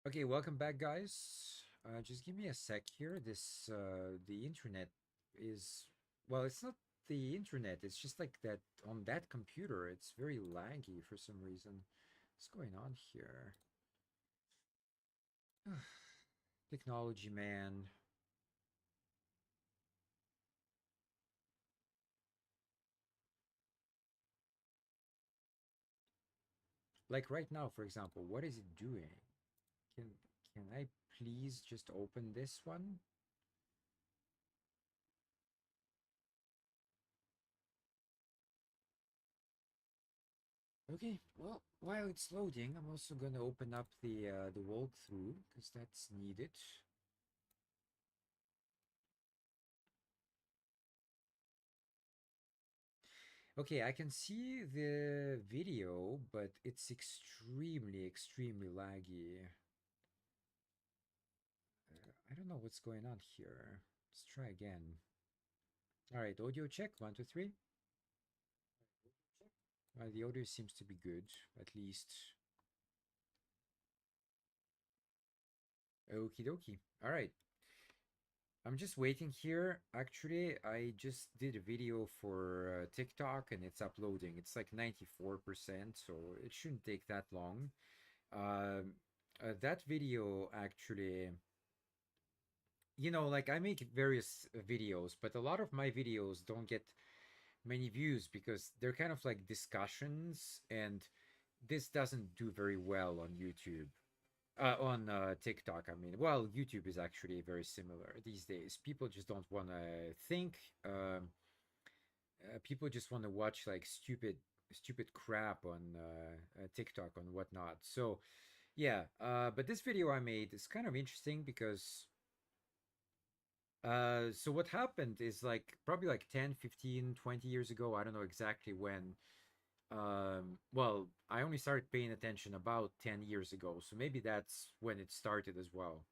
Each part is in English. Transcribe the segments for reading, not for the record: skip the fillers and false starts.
Okay, welcome back, guys. Just give me a sec here. The internet is, well, it's not the internet. It's just like that on that computer. It's very laggy for some reason. What's going on here? Technology, man. Like right now, for example, what is it doing? Can can I please just open this one? Okay, well, while it's loading, I'm also gonna open up the walkthrough because that's needed. Okay, I can see the video, but it's extremely laggy. I don't know what's going on here. Let's try again. All right, audio check. One, two, three. The audio seems to be good, at least. Okie dokie. All right. I'm just waiting here. Actually, I just did a video for TikTok and it's uploading. It's like 94%, so it shouldn't take that long. That video actually, like I make various videos, but a lot of my videos don't get many views because they're kind of like discussions, and this doesn't do very well on YouTube. On TikTok, I mean, well, YouTube is actually very similar these days. People just don't want to think. People just want to watch like stupid crap on TikTok and whatnot. So yeah, but this video I made is kind of interesting because so what happened is like probably like 10, 15, 20 years ago, I don't know exactly when. Well, I only started paying attention about 10 years ago, so maybe that's when it started as well.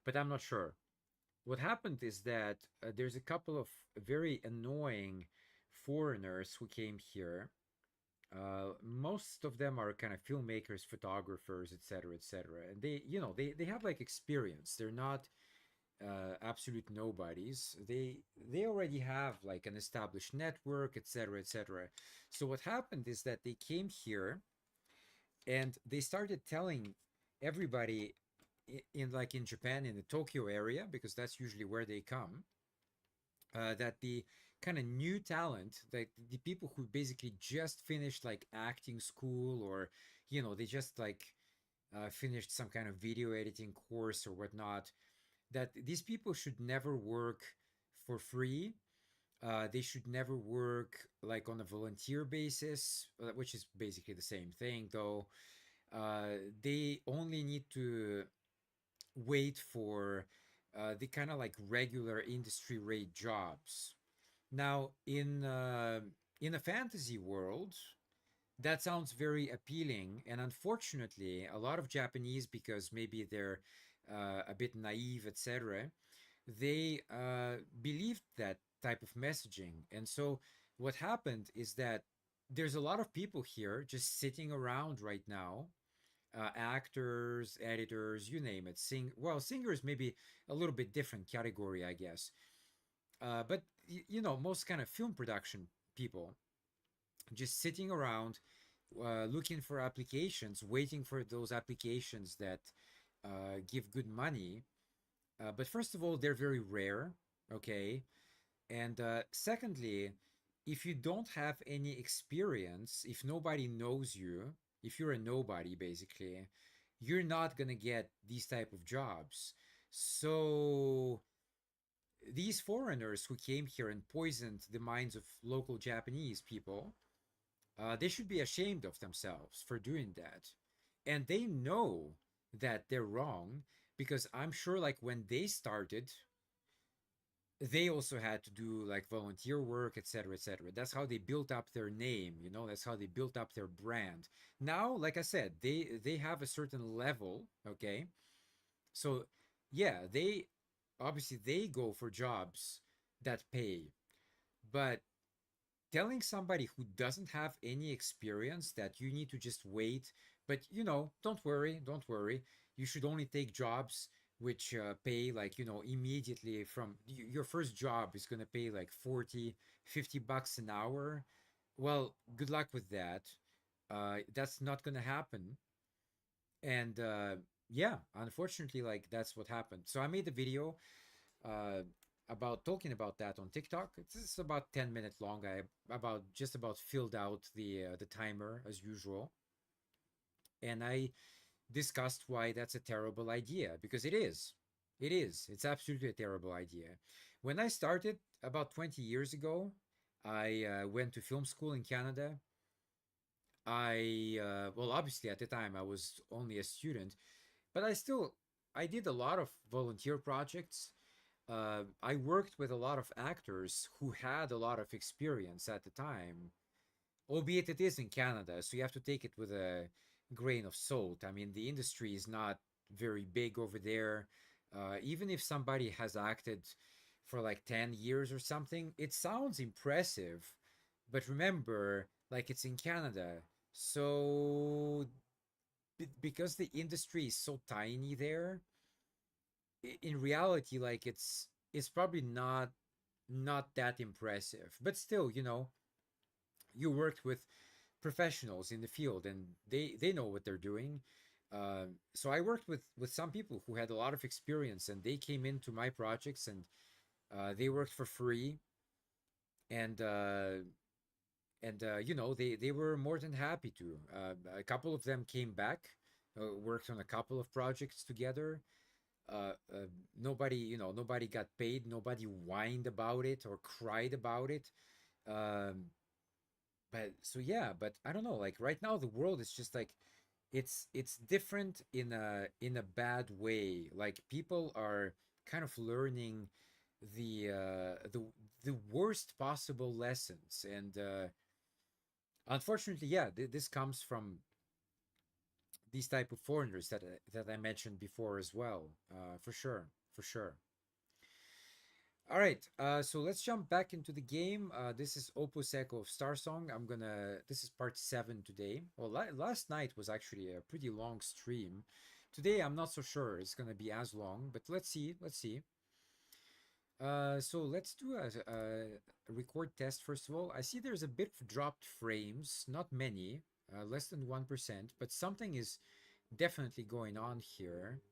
But I'm not sure. What happened is that there's a couple of very annoying foreigners who came here. Most of them are kind of filmmakers, photographers, etc., etc. And they have like experience. They're not absolute nobodies. They already have like an established network, etc., etc. So what happened is that they came here and they started telling everybody in Japan, in the Tokyo area, because that's usually where they come, that the kind of new talent, like the people who basically just finished like acting school, or they just like finished some kind of video editing course or whatnot, that these people should never work for free. They should never work like on a volunteer basis, which is basically the same thing, though. They only need to wait for the kind of like regular industry rate jobs. Now, in a fantasy world, that sounds very appealing, and unfortunately, a lot of Japanese, because maybe they're a bit naive, etc., they believed that type of messaging. And so, what happened is that there's a lot of people here just sitting around right now, actors, editors, you name it. Singers maybe a little bit different category, I guess. But most kind of film production people just sitting around, looking for applications, waiting for those applications that give good money. But first of all, they're very rare, okay? And secondly, if you don't have any experience, if nobody knows you, if you're a nobody, basically, you're not gonna get these type of jobs. So these foreigners who came here and poisoned the minds of local Japanese people, they should be ashamed of themselves for doing that. And they know that they're wrong, because I'm sure like when they started, they also had to do like volunteer work, etc., etc. That's how they built up their name, that's how they built up their brand. Now, like I said, they have a certain level, okay? So yeah, they obviously they go for jobs that pay. But telling somebody who doesn't have any experience that you need to just wait But don't worry. You should only take jobs which pay like immediately from your first job is going to pay like 40, 50 bucks an hour. Well, good luck with that. That's not going to happen. And yeah, unfortunately, like that's what happened. So I made a video uh, about talking about that on TikTok. It's about 10 minutes long. I about just about filled out the timer as usual, and I discussed why that's a terrible idea because it is. It is. It's absolutely a terrible idea. When I started about 20 years ago, I went to film school in Canada. Well, obviously at the time I was only a student, but I did a lot of volunteer projects. I worked with a lot of actors who had a lot of experience at the time, albeit it is in Canada, so you have to take it with a grain of salt. I mean, the industry is not very big over there. Even if somebody has acted for like 10 years or something, it sounds impressive. But remember, like it's in Canada. So, because the industry is so tiny there, in reality, like it's probably not that impressive. But still, you worked with professionals in the field and they know what they're doing. So I worked with some people who had a lot of experience and they came into my projects and they worked for free and they were more than happy to. A couple of them came back, worked on a couple of projects together. Nobody got paid, nobody whined about it or cried about it. um, but so yeah, but I don't know, like right now the world is just like it's different in a bad way. Like people are kind of learning the worst possible lessons, and unfortunately, yeah, this comes from these type of foreigners that I mentioned before as well. For sure, for sure. All right, so let's jump back into the game. This is Opus Echo of Starsong. This is part 7 today. Well, last night was actually a pretty long stream. Today, I'm not so sure it's gonna be as long, but let's see, let's see. So let's do a record test first of all. I see there's a bit of dropped frames, not many, less than 1%, but something is definitely going on here.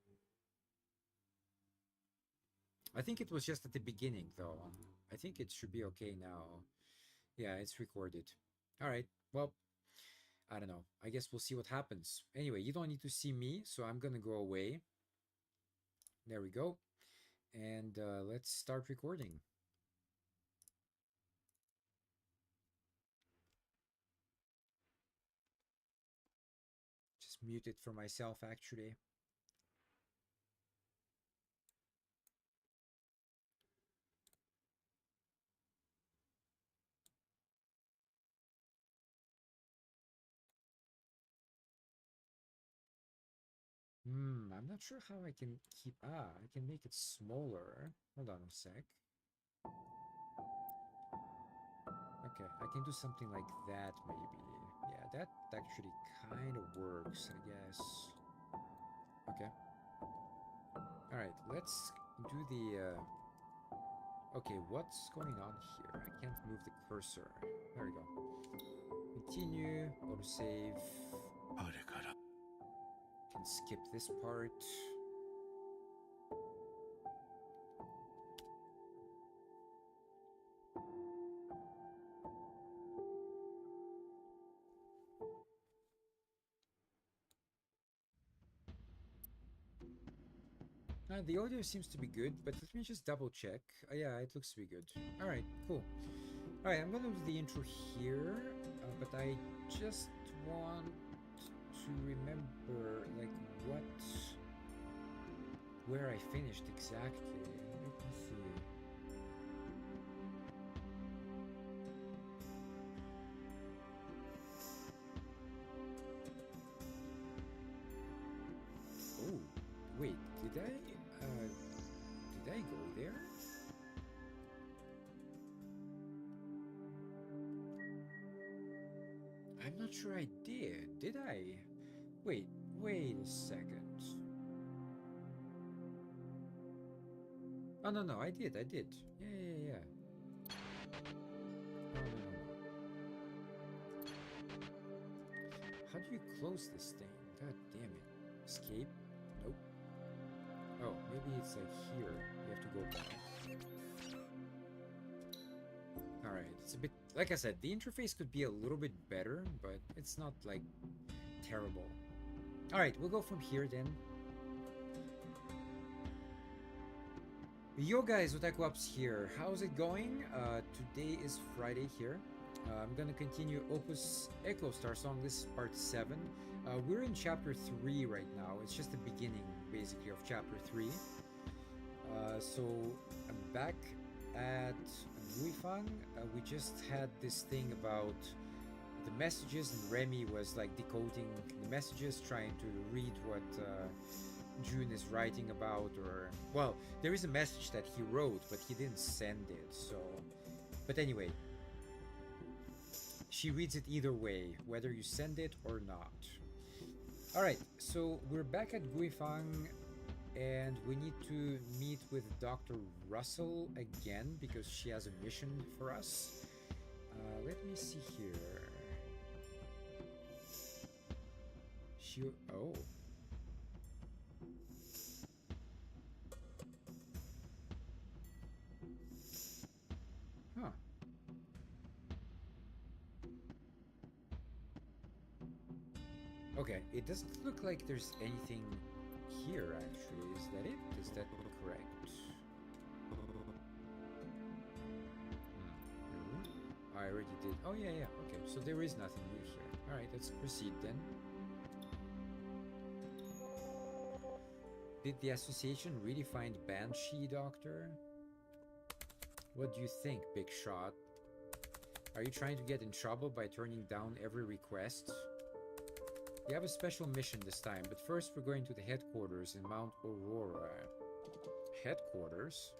I think it was just at the beginning, though. I think it should be okay now. Yeah, it's recorded. All right. Well, I don't know. I guess we'll see what happens. Anyway, you don't need to see me, so I'm gonna go away. There we go. And let's start recording. Just mute it for myself, actually. I'm not sure how I can keep. I can make it smaller. Hold on a sec. Okay, I can do something like that, maybe. Yeah, that actually kind of works, I guess. Okay. All right, let's do the. Okay, what's going on here? I can't move the cursor. There we go. Continue. Autosave. Can skip this part. The audio seems to be good, but let me just double check. Yeah, it looks to be good. All right, cool. All right, I'm gonna do the intro here, but I just want to remember like where I finished exactly. Let me see. Oh, wait, did I go there? I'm not sure I did I? Wait, wait a second. Oh, no, I did. Yeah. No. How do you close this thing? God damn it. Escape? Nope. Oh, maybe it's like here. You have to go back. Alright, it's a bit... Like I said, the interface could be a little bit better, but it's not, like, terrible. Alright, we'll go from here then. Yo guys, Otaku Ups here. How's it going? Today is Friday here. I'm gonna continue Opus Echo Starsong. This is part 7. We're in chapter 3 right now. It's just the beginning, basically, of chapter 3. So I'm back at Guifang. We just had this thing about the messages, and Remy was like decoding the messages, trying to read what June is writing about, or well, there is a message that he wrote, but he didn't send it. So, but anyway, she reads it either way, whether you send it or not. All right, so we're back at Guifang, and we need to meet with Dr. Russell again because she has a mission for us. Let me see here. Oh. Huh. Okay, it doesn't look like there's anything here, actually. Is that it? Is that correct? No. I already did. Oh, yeah. Okay, so there is nothing new here. Alright, let's proceed then. Did the association really find Banshee, Doctor? What do you think, Big Shot? Are you trying to get in trouble by turning down every request? We have a special mission this time, but first we're going to the headquarters in Mount Aurora. Headquarters?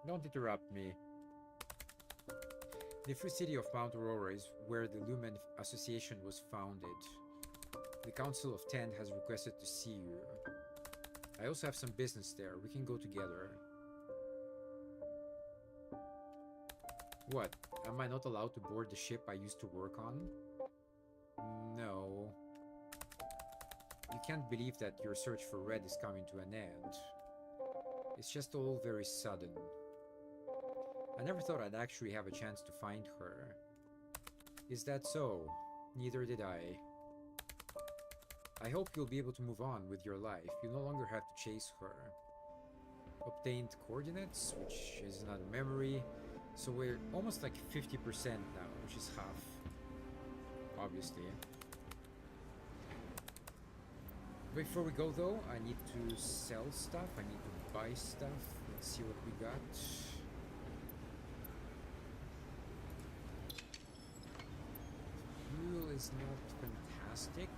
Don't interrupt me. The free city of Mount Aurora is where the Lumen Association was founded. The Council of 10 has requested to see you. I also have some business there. We can go together. What? Am I not allowed to board the ship I used to work on? No. You can't believe that your search for Red is coming to an end. It's just all very sudden. I never thought I'd actually have a chance to find her. Is that so? Neither did I. I hope you'll be able to move on with your life. You no longer have to chase her. Obtained coordinates, which is another memory. So we're almost like 50% now, which is half. Obviously. Before we go though, I need to sell stuff. I need to buy stuff. Let's see what we got. Fuel is not fantastic.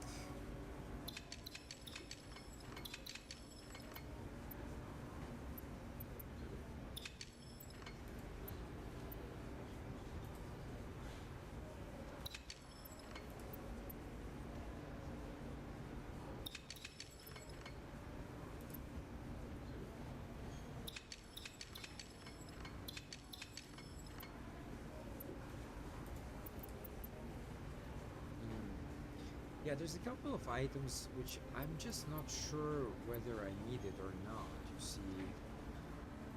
Yeah, there's a couple of items which I'm just not sure whether I need it or not, you see.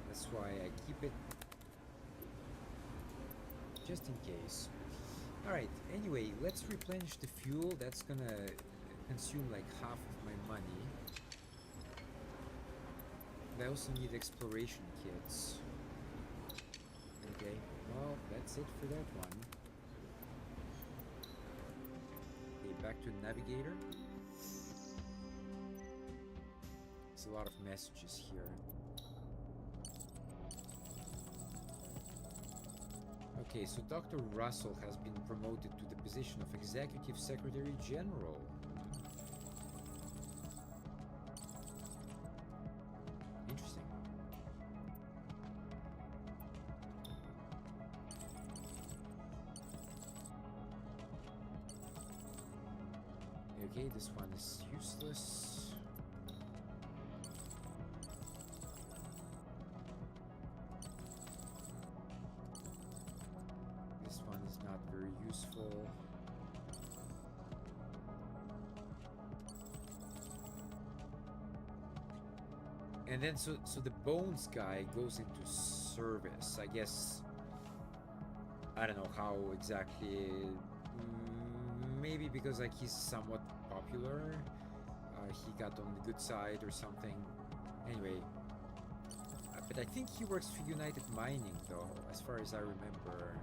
That's why I keep it just in case. Alright, anyway, let's replenish the fuel. That's gonna consume like half of my money. I also need exploration kits. Okay, well, that's it for that one. Back to Navigator. There's a lot of messages here. Okay, so Dr. Russell has been promoted to the position of Executive Secretary General. Interesting. Okay, this one is useless. This one is not very useful. And then so the bones guy goes into service. I guess I don't know how exactly. Maybe because like he's somewhat popular. He got on the good side or something. Anyway, but I think he works for United Mining though, as far as I remember.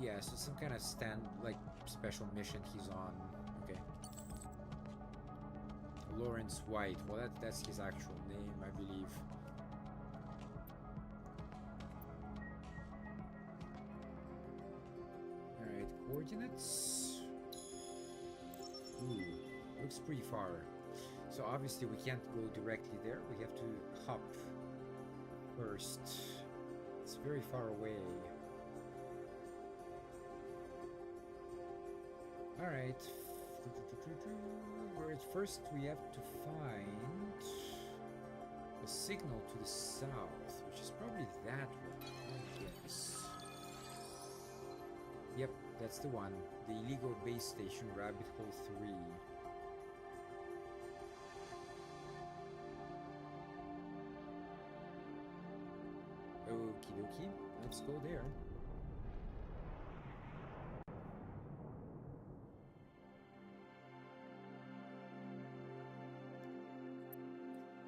Yeah, so some kind of like special mission he's on. Okay. Lawrence White. Well, that's his actual name, I believe. Alright, coordinates. Ooh, looks pretty far. So obviously we can't go directly there. We have to hop first. It's very far away. Alright. First we have to find a signal to the south, which is probably that one, I guess. Yep, that's the one. The illegal base station, Rabbit Hole 3. Okie dokie, let's go there.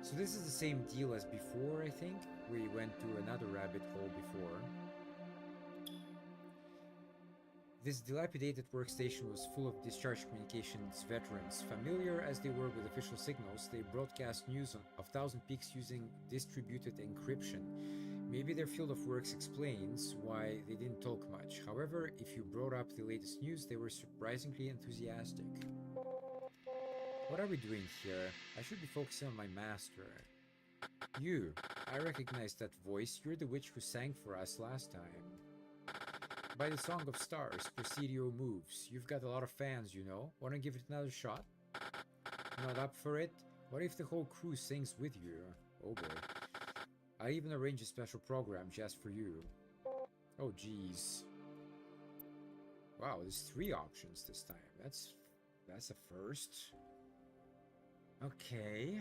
So this is the same deal as before, I think. We went to another rabbit hole before. This dilapidated workstation was full of discharge communications veterans. Familiar as they were with official signals, they broadcast news of Thousand Peaks using distributed encryption. Maybe their field of works explains why they didn't talk much. However, if you brought up the latest news, they were surprisingly enthusiastic. What are we doing here? I should be focusing on my master. You. I recognize that voice. You're the witch who sang for us last time. By the Song of Stars, Presidio moves. You've got a lot of fans, you know. Want to give it another shot? Not up for it? What if the whole crew sings with you? Oh boy. I even arrange a special program just for you. Oh geez. Wow, there's 3 options this time. That's a first. Okay.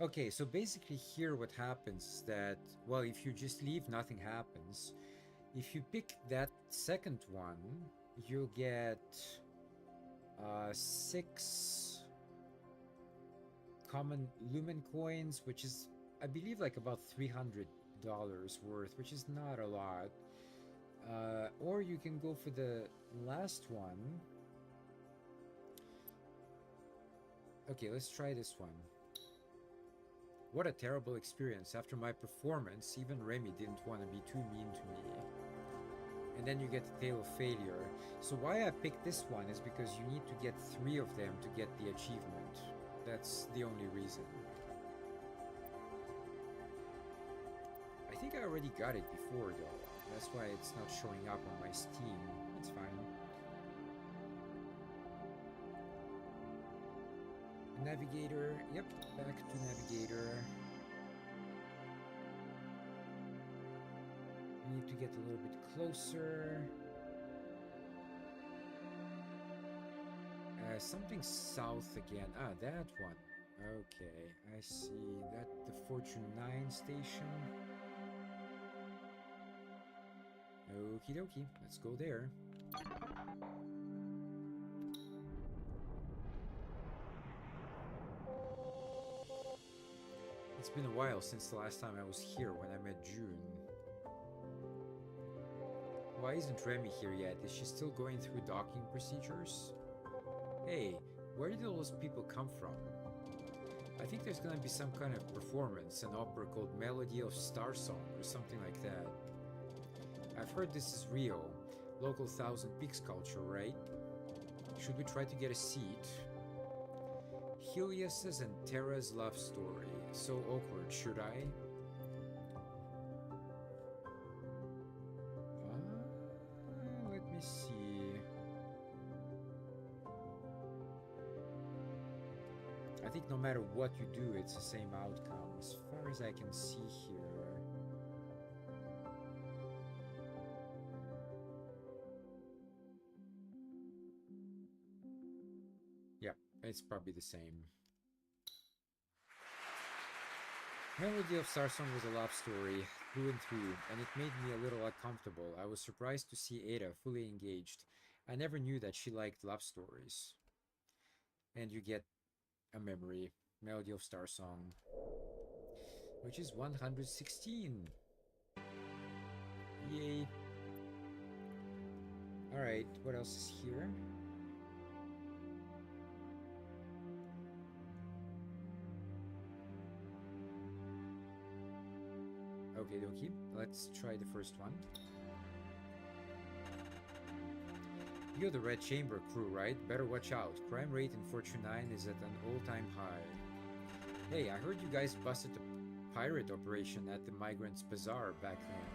Okay, so basically here what happens is that, well, if you just leave, nothing happens. If you pick that second one, you'll get 6 common lumen coins, which is, I believe, like about $300 worth, which is not a lot. Or you can go for the last one. Okay, let's try this one. What a terrible experience. After my performance, even Remy didn't want to be too mean to me. And then you get the Tale of Failure. So why I picked this one is because you need to get 3 of them to get the achievement. That's the only reason. I think I already got it before though. That's why it's not showing up on my Steam. It's fine. Navigator, yep, back to Navigator. We need to get a little bit closer. Something south again. Ah, that one. Okay, I see. That the Fortune 9 station. Okie dokie, let's go there. It's been a while since the last time I was here when I met June. Why isn't Remy here yet? Is she still going through docking procedures? Hey, Where did all those people come from? I think there's gonna be some kind of performance, an opera called Melody of Starsong or something like that. I've heard this is real. Local Thousand Peaks culture, right? Should we try to get a seat? Helias's and Terra's love story. So awkward, should I? Let me see. I think no matter what you do, it's the same outcome, as far as I can see here. Yeah, it's probably the same. Melody of Starsong was a love story, through and through, and it made me a little uncomfortable. I was surprised to see Ada fully engaged. I never knew that she liked love stories. And you get a memory, Melody of Starsong, which is 116. Yay. Alright, what else is here? Okay, dokie. Let's try the first one. You're the Red Chamber crew, right? Better watch out. Crime rate in Fortune 9 is at an all-time high. Hey, I heard you guys busted a pirate operation at the Migrants Bazaar back then.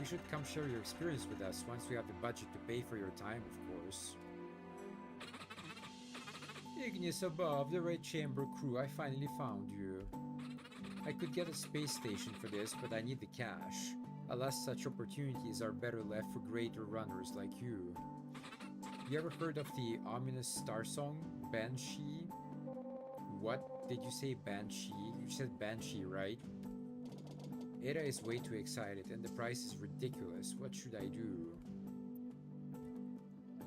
You should come share your experience with us once we have the budget to pay for your time, of course. Ignis above, the Red Chamber crew, I finally found you. I could get a space station for this, but I need the cash. Alas, such opportunities are better left for greater runners like you. You ever heard of the ominous Starsong, Banshee? What? Did you say Banshee? You said Banshee, right? Ada is way too excited, and the price is ridiculous. What should I do?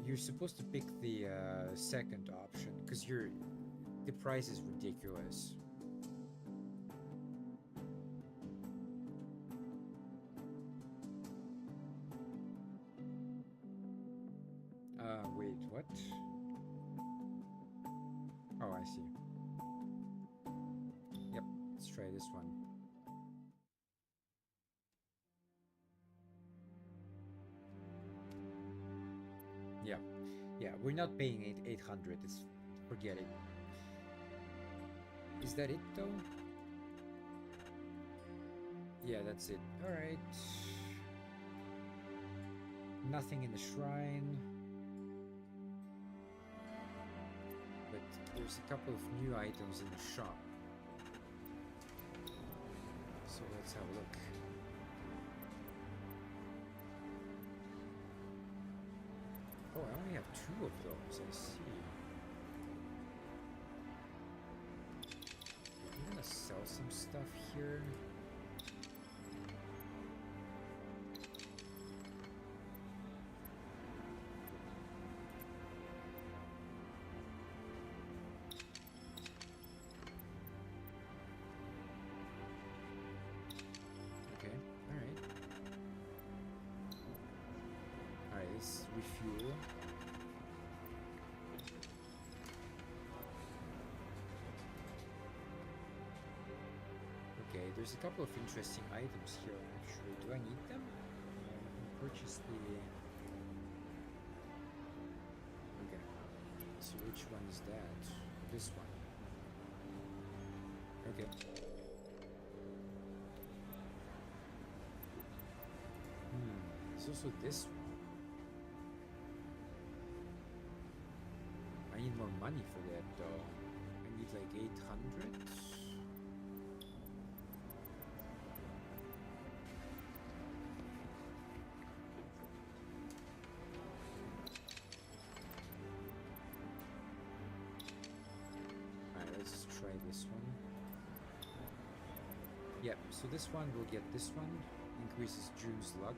You're supposed to pick the second option, because the price is ridiculous. Wait, what? Oh, I see. Yep, let's try this one. Yeah, we're not paying 800. Forget it. Is that it though? Yeah, that's it. All right. Nothing in the shrine. But there's a couple of new items in the shop. So let's have a look. Oh, I only have 2 of those, I see. I'm gonna sell some stuff here. Okay, alright. Alright, let's refuel. Okay, there's a couple of interesting items here actually. Do I need them? Purchase the... Okay. So which one is that? This one. Okay. There's also this one. I need more money for that though. I need like 800. Alright, let's try this one. Yep, so this one will get this one. Increases June's luck.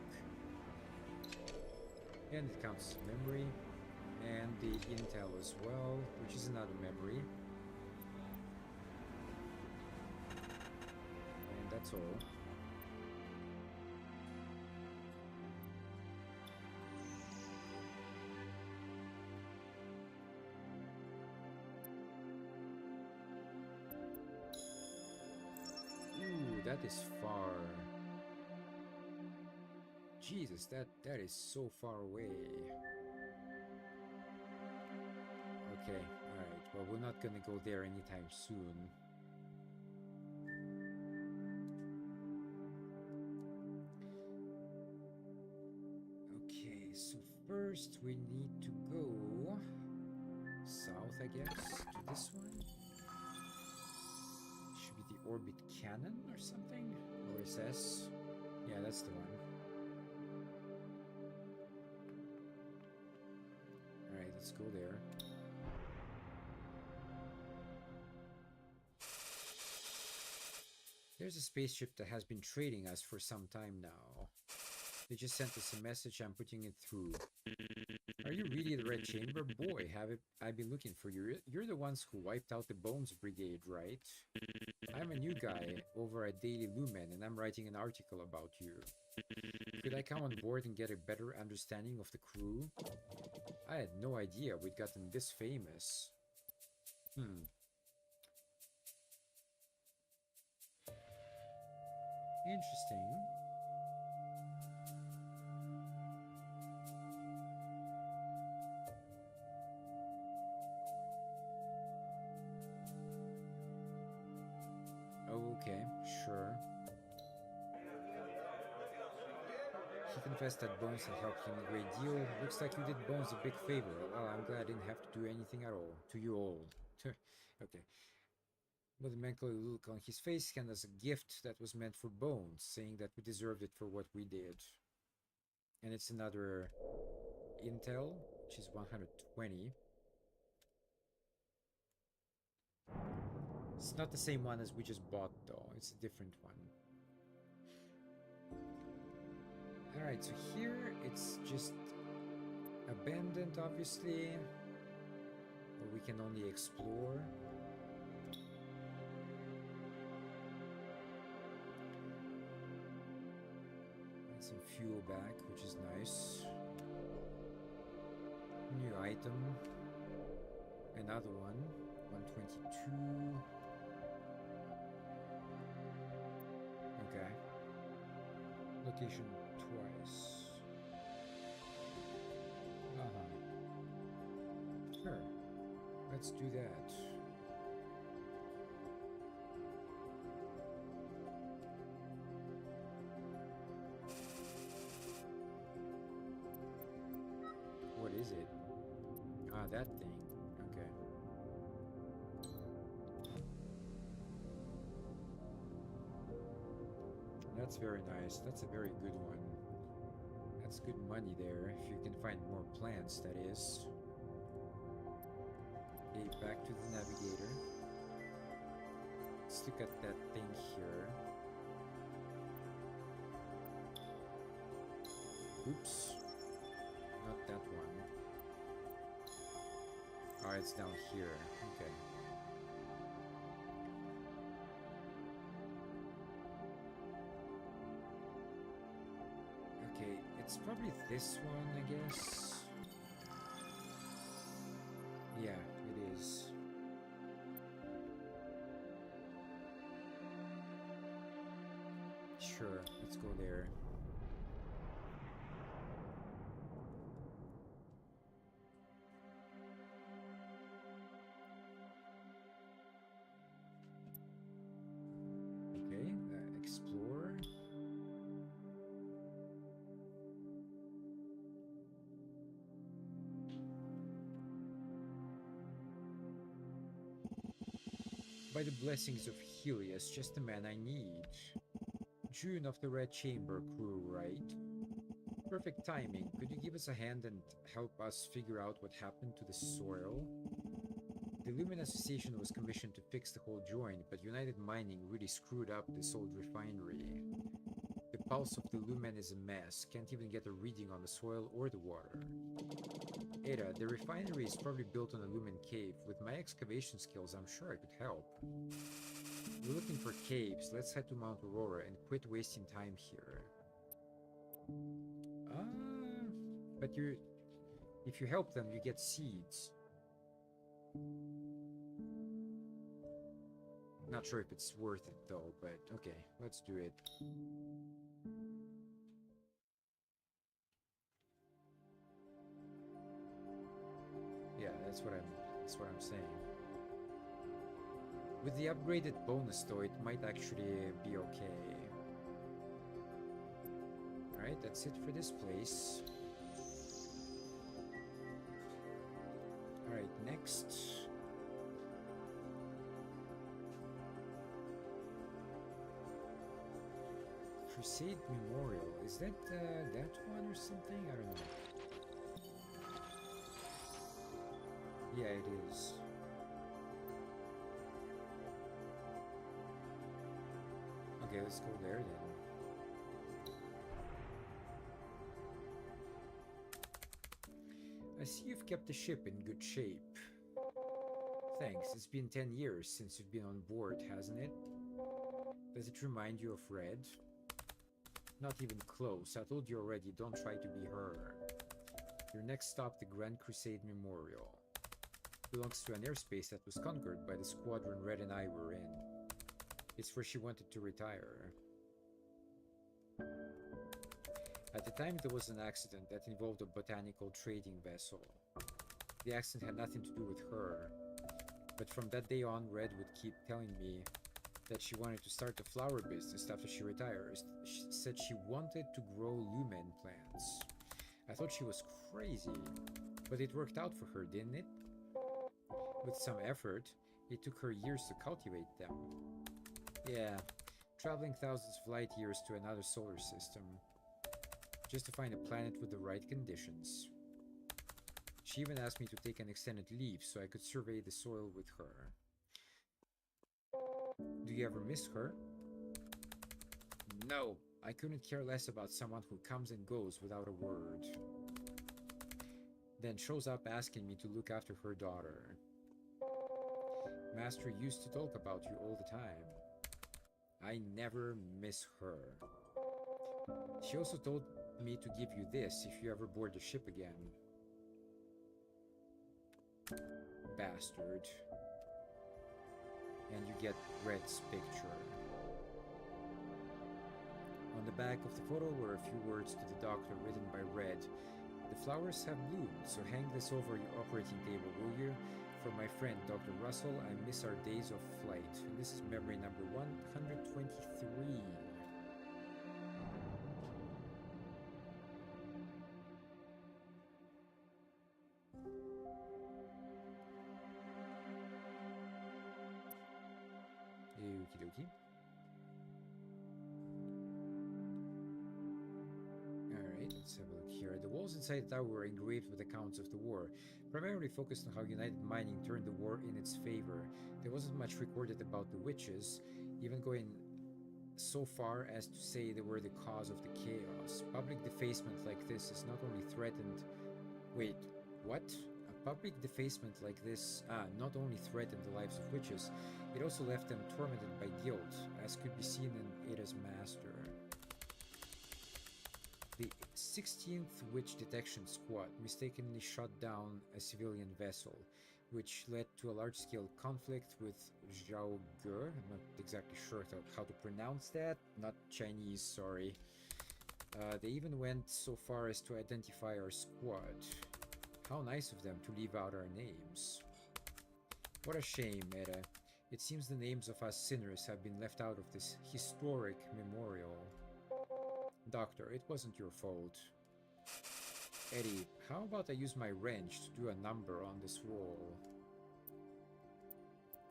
And it counts as memory. And the intel as well, which is another memory. And that's all. that is far. Jesus, that is so far away. Okay, alright. Well, we're not gonna go there anytime soon. Okay, so first we need to go south, I guess, to this one. Should be the orbit cannon or something? OSS? Yeah, that's the one. Alright, let's go there. There's a spaceship that has been trading us for some time now. They just sent us a message, I'm putting it through. Are you really the Red Chamber? Boy, I've been looking for you. You're the ones who wiped out the Bones Brigade, right? I'm a new guy over at Daily Lumen, and I'm writing an article about you. Could I come on board and get a better understanding of the crew? I had no idea we'd gotten this famous. Interesting. Okay, sure. He confessed that Bones had helped him a great deal. Looks like you did Bones a big favor. Well, I'm glad I didn't have to do anything at all. To you all. Okay. With a melancholy look on his face, he handed us a gift that was meant for Bones, saying that we deserved it for what we did. And it's another intel, which is 120. It's not the same one as we just bought, though. It's a different one. Alright, so here it's just abandoned, obviously. Or we can only explore. And some fuel back, which is nice. New item. Another one. 122. Okay. Location twice. Sure. Let's do that. What is it? Ah, that thing. Okay. That's very nice. That's a very good one. That's good money there, if you can find more plants, that is. Okay, back to the navigator. Let's look at that thing here. Oops. Not that one. Oh, it's down here. Okay. Okay, it's probably this one, I guess. Yeah, it is. Sure, let's go there. Okay, explore. By the blessings of Helios, just the man I need. June of the Red Chamber crew, right? Perfect timing. Could you give us a hand and help us figure out what happened to the soil? The Lumen Association was commissioned to fix the whole joint, but United Mining really screwed up this old refinery. The pulse of the Lumen is a mess. Can't even get a reading on the soil or the water. Ada, the refinery is probably built on a Lumen cave. With my excavation skills, I'm sure I could help. We're looking for caves. Let's head to Mount Aurora and quit wasting time here. But if you help them, you get seeds. Not sure if it's worth it though, but okay, let's do it. Yeah, that's what I'm saying. With the upgraded bonus though, it might actually be okay. Alright, that's it for this place. Alright, next. Crusade Memorial. Is that that one or something? I don't know. Yeah, it is. Okay, let's go there then. I see you've kept the ship in good shape. Thanks, it's been 10 years since you've been on board, hasn't it? Does it remind you of Red? Not even close. I told you already, don't try to be her. Your next stop, the Grand Crusade Memorial. Belongs to an airspace that was conquered by the squadron Red and I were in. It's where she wanted to retire. At the time, there was an accident that involved a botanical trading vessel. The accident had nothing to do with her, but from that day on, Red would keep telling me that she wanted to start a flower business after she retires. She said she wanted to grow lumen plants. I thought she was crazy, but it worked out for her, didn't it? With some effort, it took her years to cultivate them. Yeah, traveling thousands of light years to another solar system, just to find a planet with the right conditions. She even asked me to take an extended leave so I could survey the soil with her. Do you ever miss her? No, I couldn't care less about someone who comes and goes without a word. Then shows up asking me to look after her daughter. Master used to talk about you all the time. I never miss her. She also told me to give you this if you ever board the ship again. Bastard. And you get Red's picture. On the back of the photo were a few words to the doctor written by Red. The flowers have bloomed, so hang this over your operating table, will you? From my friend, Dr. Russell, I miss our days of flight. And this is memory number 123. Okie dokie. Alright, let's have a look here. The walls inside the tower were engraved with accounts of the war, primarily focused on how United Mining turned the war in its favor. There wasn't much recorded about the witches, even going so far as to say they were the cause of the chaos. Public defacement like this is not only threatened... Wait, what? A public defacement like this not only threatened the lives of witches, it also left them tormented by guilt, as could be seen in Ada's master. The 16th Witch Detection Squad mistakenly shot down a civilian vessel, which led to a large-scale conflict with Zhao Ge. I'm not exactly sure how to pronounce that. Not Chinese, sorry. They even went so far as to identify our squad. How nice of them to leave out our names. What a shame, Ada. It seems the names of us sinners have been left out of this historic memorial. Doctor, it wasn't your fault. Eddie, how about I use my wrench to do a number on this wall?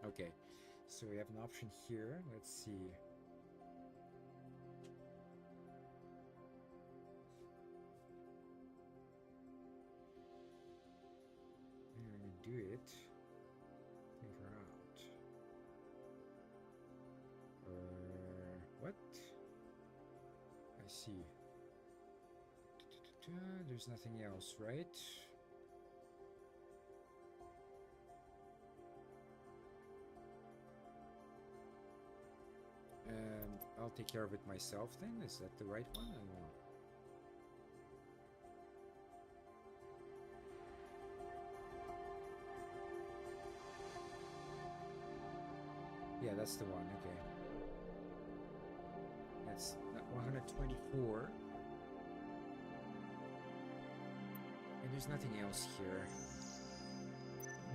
Okay, so we have an option here. Let's see. I'm gonna do it. Take her out. What? I see. There's nothing else, right? I'll take care of it myself then? Is that the right one? I don't know. Yeah, that's the one. Okay. That's 124. And there's nothing else here.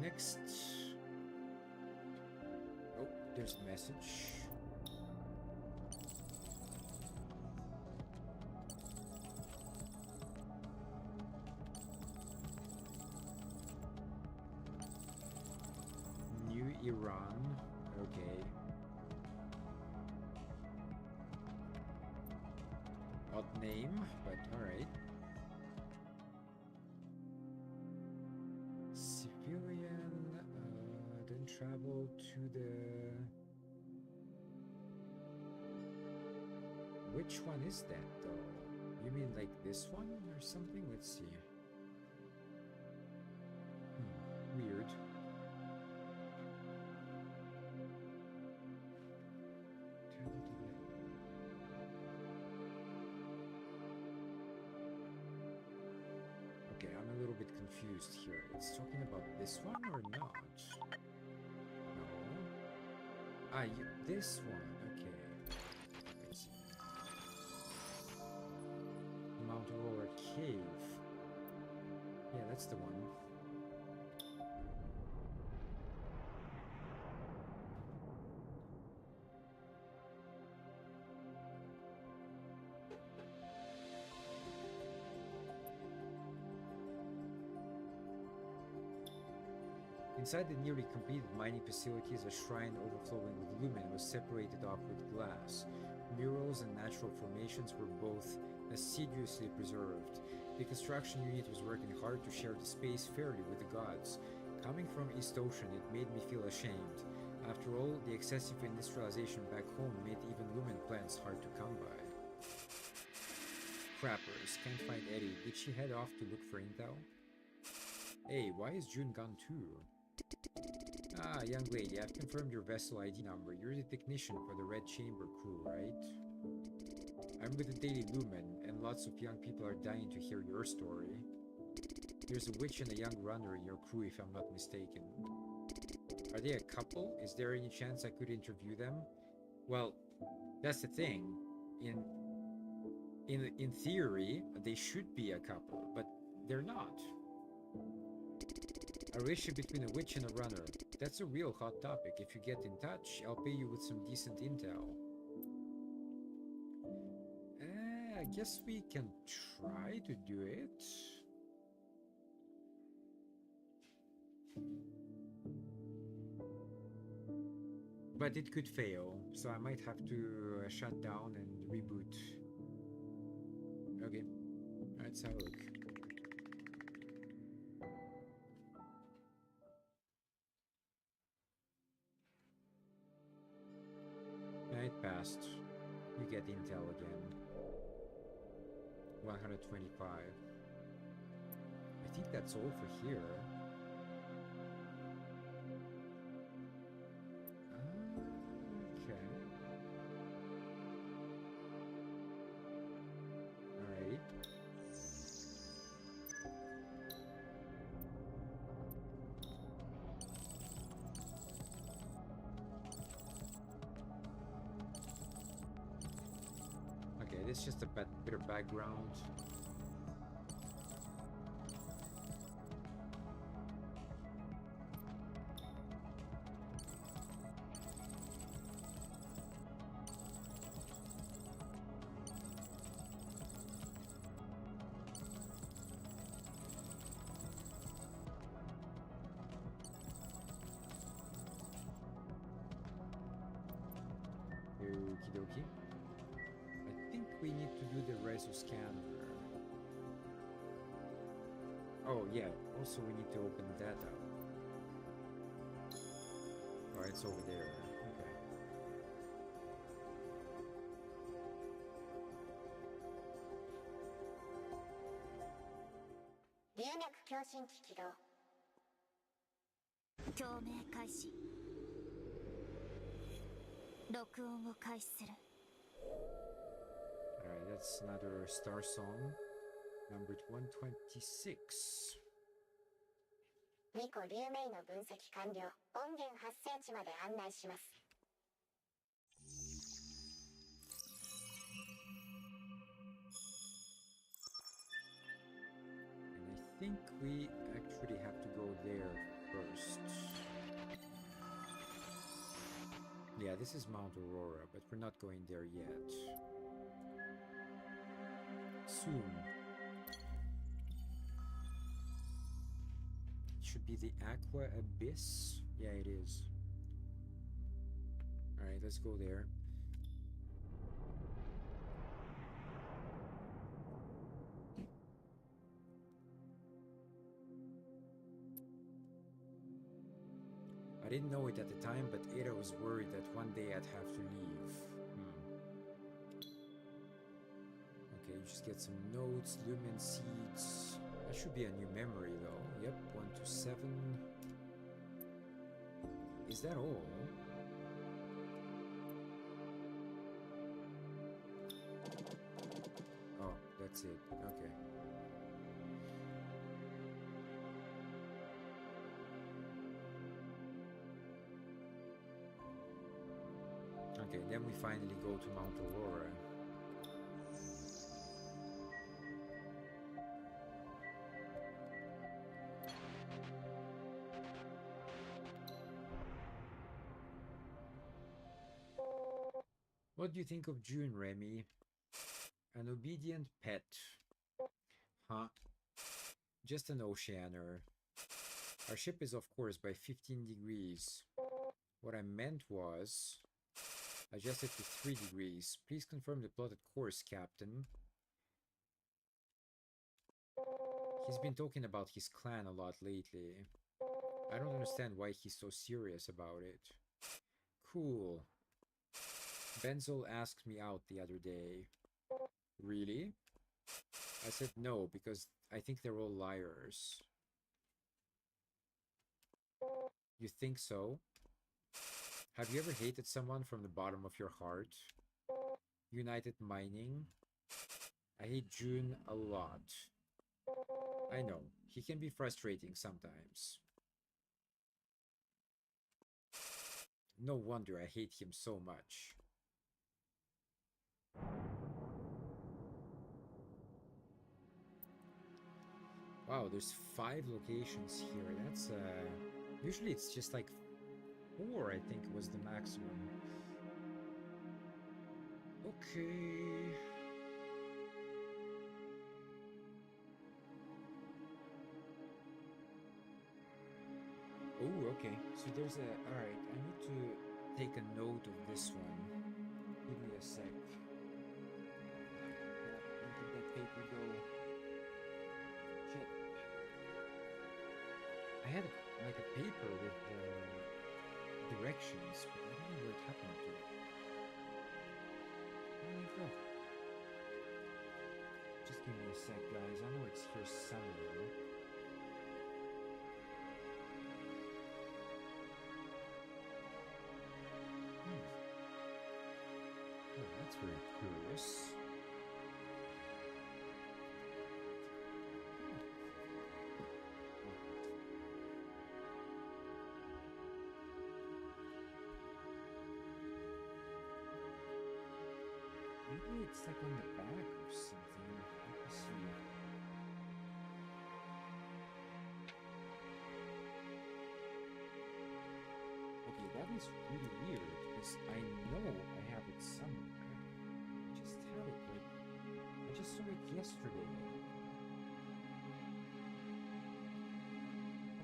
Next. Oh, there's a message. New Iran. Okay. Odd name, but alright. Civilian, then travel to the... Which one is that, though? You mean like this one or something? Let's see. Weird. Okay, I'm a little bit confused here. It's talking about this one or not? No. Ah, this one. Okay. I see. Mount Aurora Cave. Yeah, that's the one. Inside the nearly completed mining facilities, a shrine overflowing with lumen was separated off with glass. Murals and natural formations were both assiduously preserved. The construction unit was working hard to share the space fairly with the gods. Coming from East Ocean, it made me feel ashamed. After all, the excessive industrialization back home made even lumen plants hard to come by. Crappers, can't find Eddie. Did she head off to look for intel? Hey, why is June gone too? Ah, young lady, I've confirmed your vessel ID number. You're the technician for the Red Chamber crew, right? I'm with the Daily Lumen, and lots of young people are dying to hear your story. There's a witch and a young runner in your crew, if I'm not mistaken. Are they a couple? Is there any chance I could interview them? Well, that's the thing. In theory, they should be a couple, but they're not. A relationship between a witch and a runner. That's a real hot topic. If you get in touch, I'll pay you with some decent intel. I guess we can try to do it. But it could fail, so I might have to shut down and reboot. Okay, let's have a look. It passed. You get intel again. 125. I think that's all for here. Okay. Alright. Okay, this is just a bit of background. Okie dokie. I think we need to do the reso scanner. Oh yeah, also we need to open that up. Oh, it's over there. Okay. Alright, that's another Starsong. Number 126. 2個流明の分析完了。音源発生地まで案内します。think we actually have to go there first. Yeah, this is Mount Aurora, but we're not going there yet. Soon. It should be the Aqua Abyss. Yeah, it is. Alright, let's go there. I didn't know it at the time, but Ada was worried that one day I'd have to leave. Okay, you just get some notes, lumen seeds. That should be a new memory though. Yep, 1 to 7. Is that all? Oh, that's it. Okay. Okay, then we finally go to Mount Aurora. What do you think of June, Remy? An obedient pet. Huh? Just an oceaner. Our ship is, of course, by 15 degrees. What I meant was... adjusted to 3 degrees. Please confirm the plotted course, Captain. He's been talking about his clan a lot lately. I don't understand why he's so serious about it. Cool. Benzel asked me out the other day. Really? I said no, because I think they're all liars. You think so? Have you ever hated someone from the bottom of your heart? United Mining? I hate June a lot. I know, he can be frustrating sometimes. No wonder I hate him so much. Wow, there's 5 locations here. That's usually it's just like 4, I think was the maximum. Okay. Oh, okay. So there's a... Alright, I need to take a note of this one. Give me a sec. Where did that paper go? Shit. I had like a paper with directions, but I don't know where it happened to. Where did it go? Just give me a sec, guys. I know it's here somewhere. Oh, that's very curious. Maybe it's like on the back or something. Let me see. Okay, that is really weird because I know I have it somewhere. I just have it like I just saw it yesterday. How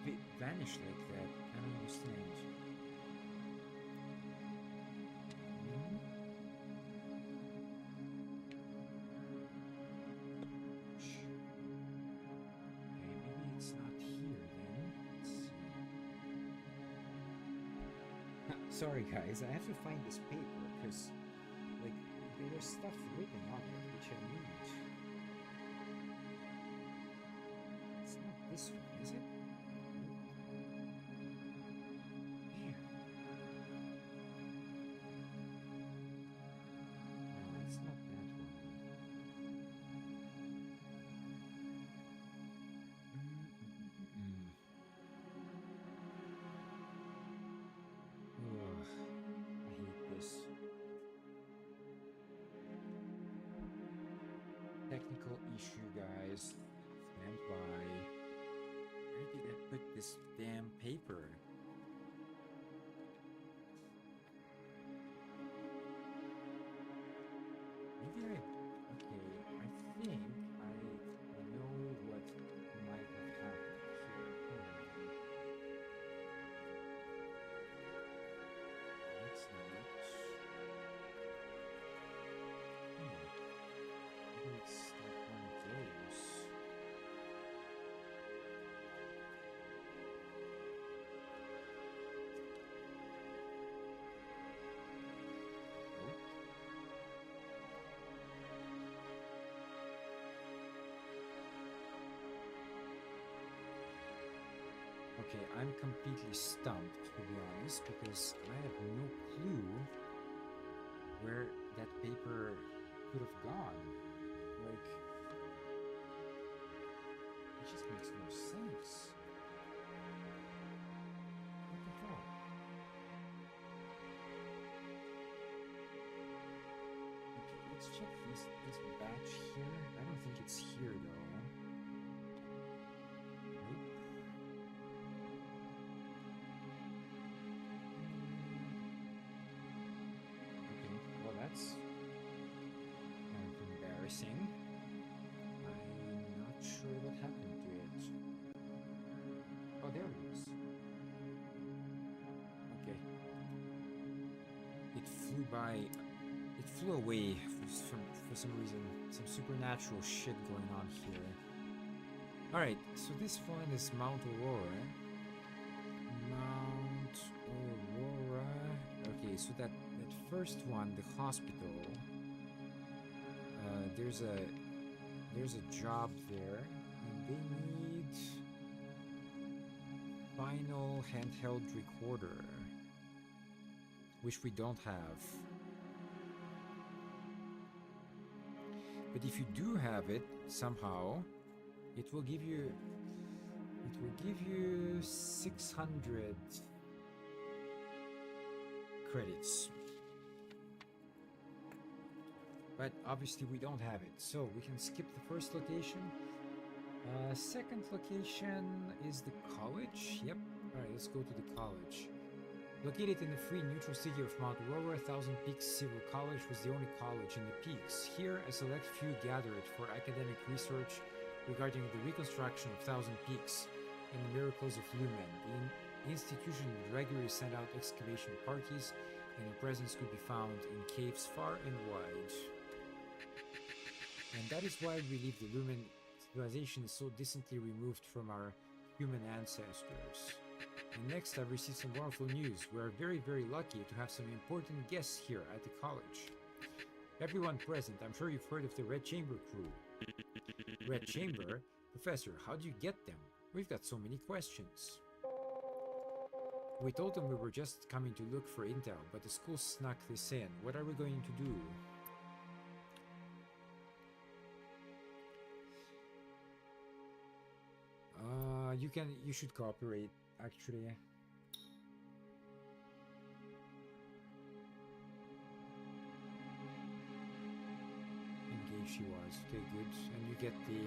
can it vanish like that? I don't understand. Sorry guys, I have to find this paper because like there was stuff written on it which I need. It's not this one, is it? Here. No, it's not that one. Ugh, I hate this. Technical issue, guys. Stand by. paper. Maybe I... Okay, I think I know what might have happened here. Let's note. Maybe it's like one of those. Okay, I'm completely stumped, to be honest, because I have no clue where that paper could have gone. Like, it just makes no sense. What the hell? Okay, let's check this batch here. I don't think it's here, though. That's kind of embarrassing. I'm not sure what happened to it. Oh, there it is. Okay. It flew by. It flew away for some reason. Some supernatural shit going on here. Alright, so this one is Mount Aurora. Mount Aurora. Okay, so that first one, the hospital, there's a job there, and they need final handheld recorder, which we don't have. But if you do have it somehow, it will give you 600 credits. But obviously we don't have it, so we can skip the first location. Second location is the college. Yep. Alright, let's go to the college. Located in the free neutral city of Mount Aurora, Thousand Peaks Civil College was the only college in the peaks. Here, a select few gathered for academic research regarding the reconstruction of Thousand Peaks and the miracles of Lumen. The institution would regularly send out excavation parties, and their presence could be found in caves far and wide. And that is why we believe the Lumen civilization is so distantly removed from our human ancestors. And next, I've received some wonderful news. We are very, very lucky to have some important guests here at the college. Everyone present, I'm sure you've heard of the Red Chamber crew. Red Chamber? Professor, how do you get them? We've got so many questions. We told them we were just coming to look for intel, but the school snuck this in. What are we going to do? You should cooperate, actually. Engage she was. Okay, good. And you get the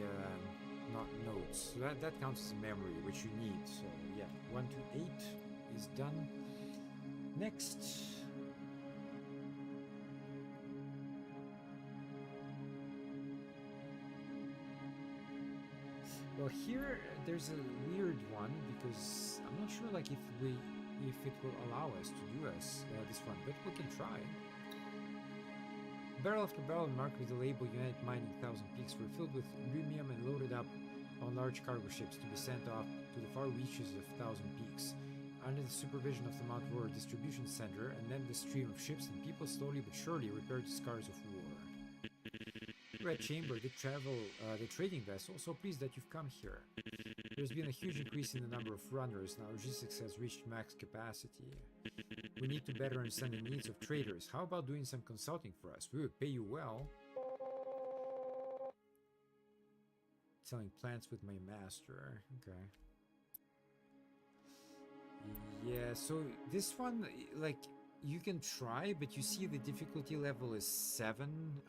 not notes. So that counts as memory, which you need. So yeah, 1 to 8 is done. Next. Well, here there's a weird one because I'm not sure, like, if it will allow us to do this one, but we can try. Barrel after barrel marked with the label United Mining Thousand Peaks were filled with lumium and loaded up on large cargo ships to be sent off to the far reaches of Thousand Peaks, under the supervision of the Mount Aurora Distribution Center, and then the stream of ships and people slowly but surely repaired the scars of war. Red Chamber did travel the trading vessel, so pleased that you've come here. There's been a huge increase in the number of runners, and our logistics has reached max capacity. We need to better understand the needs of traders. How about doing some consulting for us? We would pay you well. Selling plants with my master. Okay. Yeah, so this one, like, you can try, but you see the difficulty level is 7.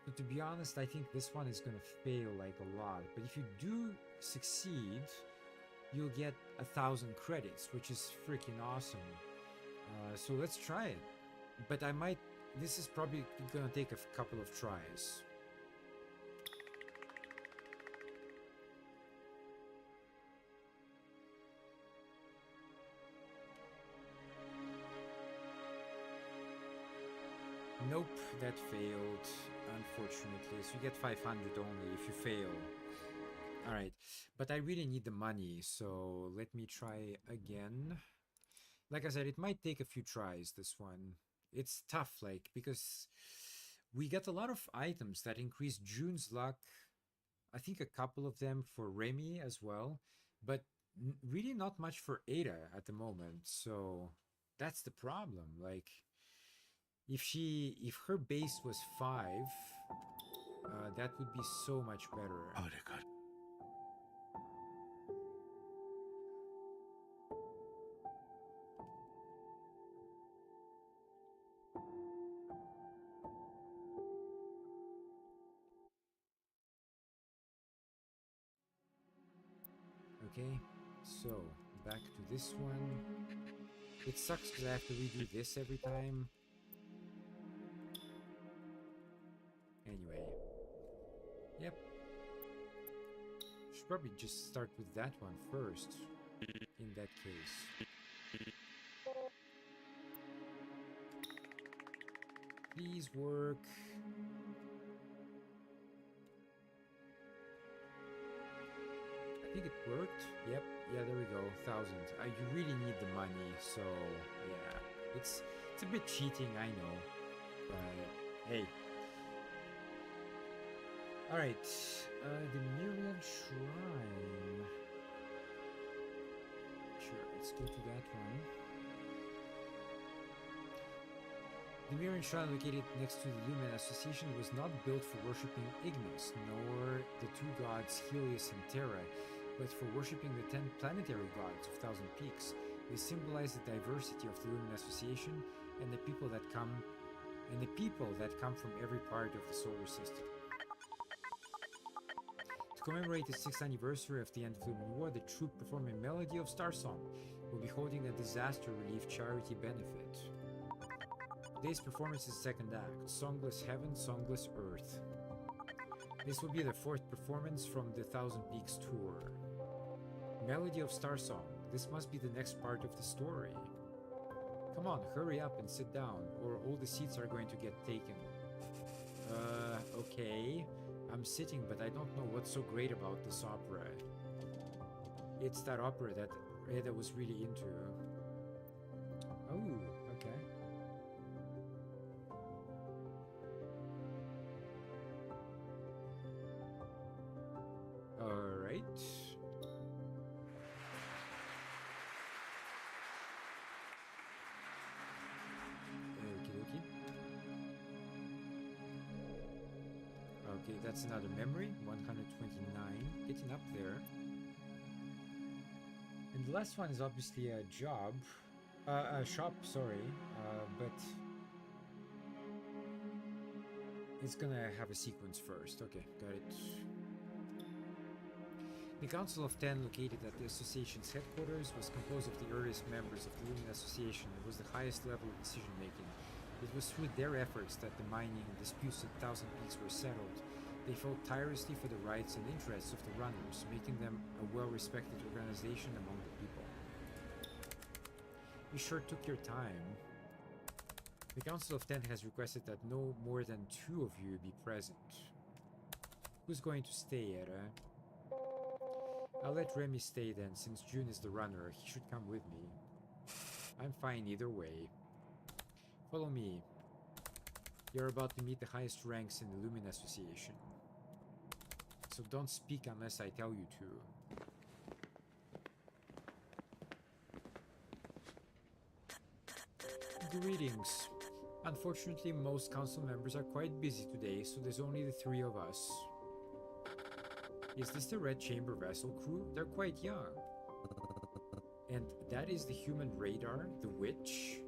But to be honest, I think this one is going to fail, like, a lot. But if you do succeed, you'll get 1,000 credits, which is freaking awesome. So let's try it. But this is probably gonna take a couple of tries. Nope, that failed, unfortunately. So you get 500 only if you fail. Alright, but I really need the money, so let me try again. Like I said, it might take a few tries, this one. It's tough, like, because we get a lot of items that increase June's luck. I think a couple of them for Remy as well, but really not much for Ada at the moment, so that's the problem. Like, if her base was 5, that would be so much better. Oh, dear God. Okay, so back to this one. It sucks because I have to redo this every time. Anyway. Yep. Should probably just start with that one first, in that case. Please work. I think it worked. Yep. Yeah, there we go. 1,000. You really need the money, so yeah. It's a bit cheating, I know. But hey. Alright. The Miriam Shrine. Sure, let's go to that one. The Miriam Shrine, located next to the Lumen Association, was not built for worshipping Ignis, nor the two gods Helios and Terra, but for worshipping the 10 planetary gods of Thousand Peaks. They symbolize the diversity of the Lumen Association and the people that come from every part of the solar system. To commemorate the 6th anniversary of the end of Lumen War, the troupe performing Melody of Starsong will be holding a disaster relief charity benefit. Today's performance is second act, Songless Heaven, Songless Earth. This will be the 4th performance from the Thousand Peaks tour. Melody of Starsong. This must be the next part of the story. Come on, hurry up and sit down, or all the seats are going to get taken. Okay. I'm sitting, but I don't know what's so great about this opera. It's that opera that Ada was really into. Oh, okay. Alright. Okay, that's another memory, 129, getting up there. And the last one is obviously a shop, sorry, but it's gonna have a sequence first. Okay, got it. The Council of 10, located at the Association's headquarters, was composed of the earliest members of the Lumen Association and was the highest level of decision-making. It was through their efforts that the mining disputes at Thousand Peaks were settled. They fought tirelessly for the rights and interests of the runners, making them a well-respected organization among the people. You sure took your time. The Council of 10 has requested that no more than 2 of you be present. Who's going to stay, Era? I'll let Remy stay then, since June is the runner. He should come with me. I'm fine either way. Follow me. You're about to meet the highest ranks in the Lumen Association. So don't speak unless I tell you to. Greetings. Unfortunately, most council members are quite busy today, so there's only the 3 of us. Is this the Red Chamber vessel crew? They're quite young. And that is the human radar, the Witch.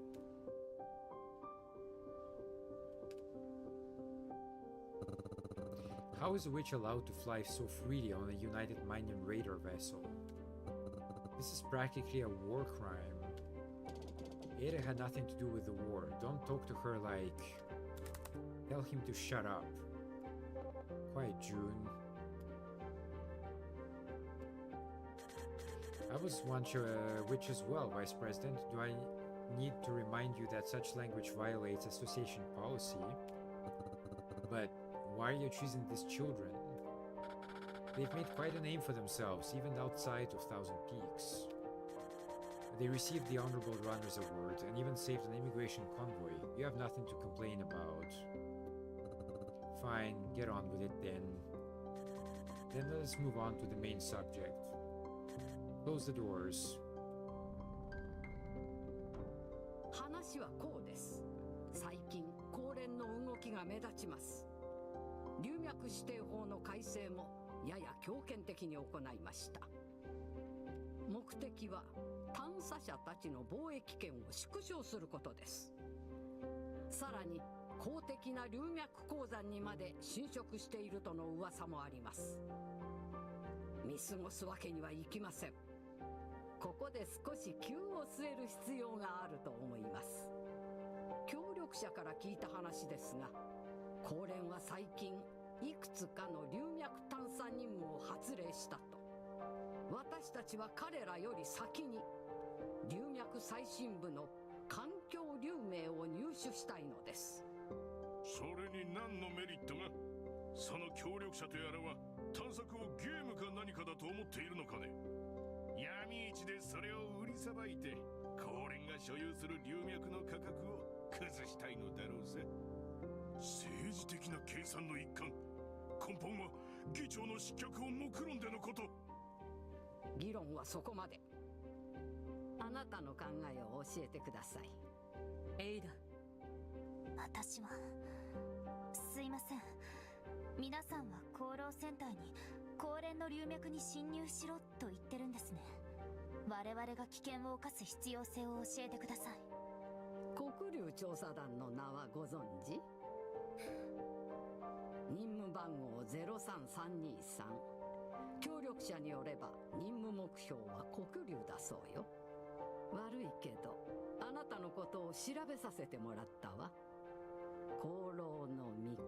How is a witch allowed to fly so freely on a United Minion radar vessel? This is practically a war crime. Ada had nothing to do with the war. Don't talk to her like... Tell him to shut up. Quiet, June. I was once a witch as well, Vice President. Do I need to remind you that such language violates association policy? But why are you choosing these children? They've made quite a name for themselves, even outside of Thousand Peaks. They received the Honorable Runner's Award and even saved an immigration convoy. You have nothing to complain about. Fine, get on with it then. Then let us move on to the main subject. Close the doors. 話はこうです。最近高連の動きが目立ちます。流脈指定法の改正もやや強権的に行いました。目的は探査者たちの貿易権を縮小することです。さらに公的な流脈鉱山にまで侵食しているとの噂もあります。見過ごすわけにはいきません。ここで少し急を据える必要があると思います。協力者から聞いた話ですが、高連は最近いくつかの流脈探査任務を発令したと。私たちは彼らより先に流脈最深部の環境流明を入手したいのです。それに何のメリットが？その協力者とやらは探索をゲームか何かだと思っているのかね。闇市でそれを売りさばいて高連が所有する流脈の価格を崩したいのだろうぜ。政治的な計算の一環。根本は議長の失脚を目論んでのこと。議論はそこまで。あなたの考えを教えてください。エイダ。私はすいません。皆さんは功労戦隊に高連の流脈に侵入しろと言ってるんですね。我々が危険を冒す必要性を教えてください。黒竜調査団の名はご存知？任務番号03323。協力者によれば任務目標は黒竜だそうよ。悪いけどあなたのことを調べさせてもらったわ。功労の巫女。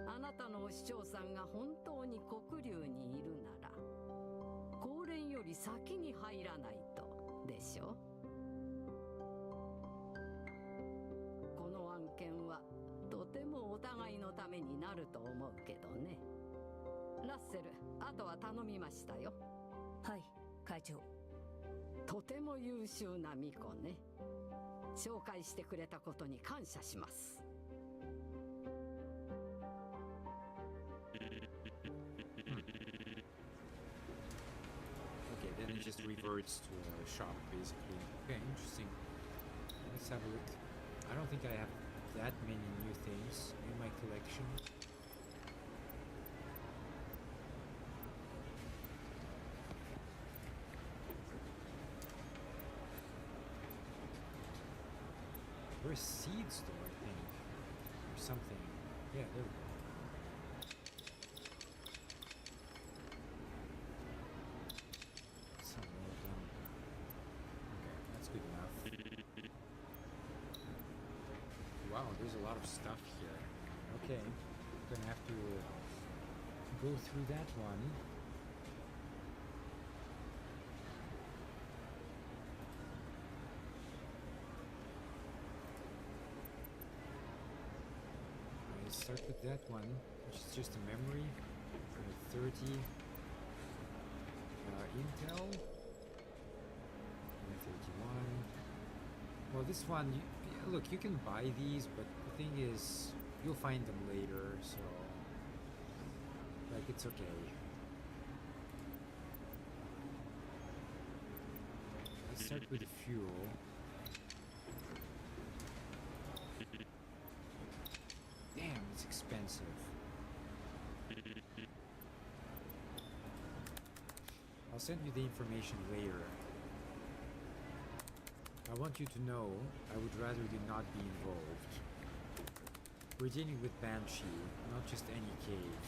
あなたのお師匠さんが本当に黒竜にいるなら高連より先に入らないとでしょ。この案件はとてもお互いのためになると思うけどね。ラッセル、あとは頼みましたよ。はい、会長。とても優秀な巫女ね。紹介してくれたことに感謝します。Okay, then it just reverts to a shop, basically. Okay, interesting. Let's have a look. I don't think I have that many new things in my collection. There's seeds though, I think. Or something. Yeah, there we go. Some more down. Okay, that's good enough. Wow, there's a lot of stuff here. Okay, I'm gonna have to go through that one. Start with that one, which is just a memory. 30 Intel. 31. Well, this one, look, you can buy these, but the thing is, you'll find them later, so like it's okay. Let's start with the fuel. Damn, it's expensive. I'll send you the information later. I want you to know I would rather you not be involved. We're dealing with Banshee, not just any cave.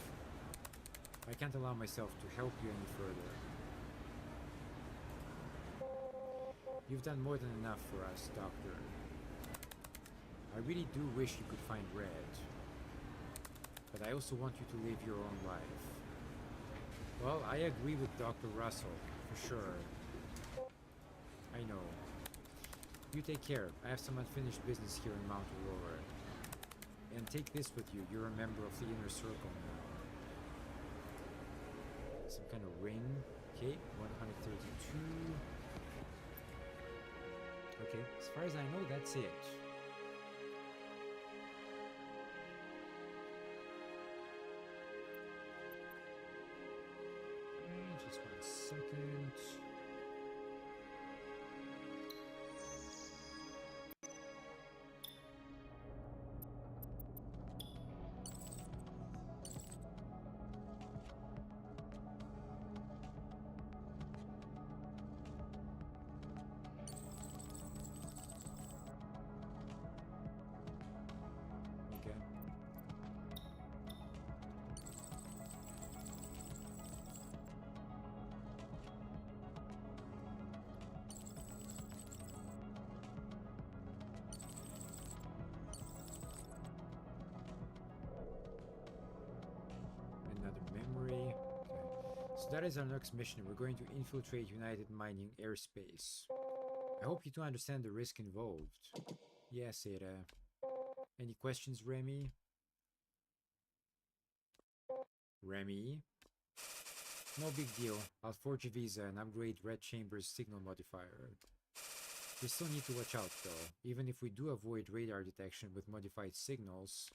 I can't allow myself to help you any further. You've done more than enough for us, Doctor. I really do wish you could find Red. But I also want you to live your own life. Well, I agree with Dr. Russell, for sure. I know. You take care. I have some unfinished business here in Mount Aurora. And take this with you. You're a member of the Inner Circle now. Some kind of ring. Okay, 132. Okay, as far as I know, that's it. Just 1 second. Okay. Another memory. Okay. So that is our next mission. We're going to infiltrate United Mining airspace. I hope you two understand the risk involved. Yes, Ada. Any questions, Remy? Remy? No big deal. I'll forge a visa and upgrade Red Chamber's signal modifier. We still need to watch out, though. Even if we do avoid radar detection with modified signals,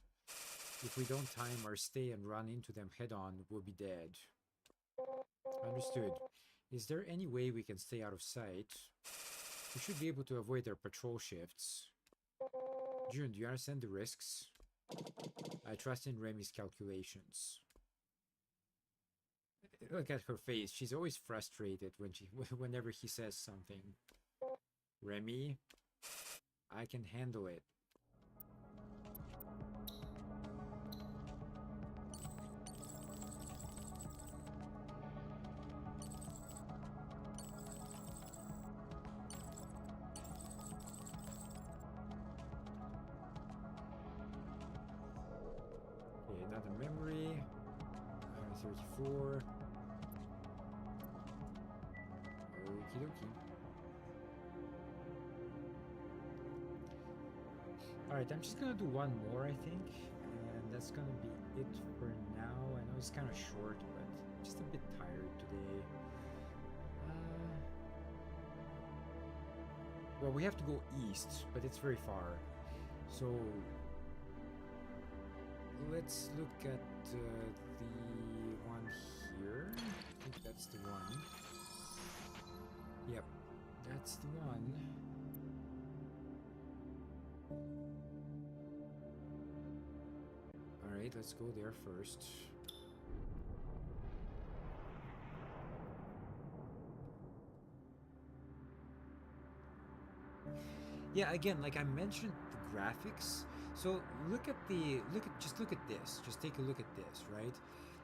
if we don't time our stay and run into them head-on, we'll be dead. Understood. Is there any way we can stay out of sight? We should be able to avoid their patrol shifts. June, do you understand the risks? I trust in Remy's calculations. Look at her face. She's always frustrated whenever he says something. Remy, I can handle it. Okay, another memory. 134. Okie dokie. Alright, I'm just gonna do one more, I think. And that's gonna be it for now. I know it's kind of short, but I'm just a bit tired today. Well, we have to go east, but it's very far. So let's look at the one here. I think that's the one. Yep, that's the one. Alright, let's go there first. Yeah, again, like I mentioned, the graphics. So just look at this. Just take a look at this, right?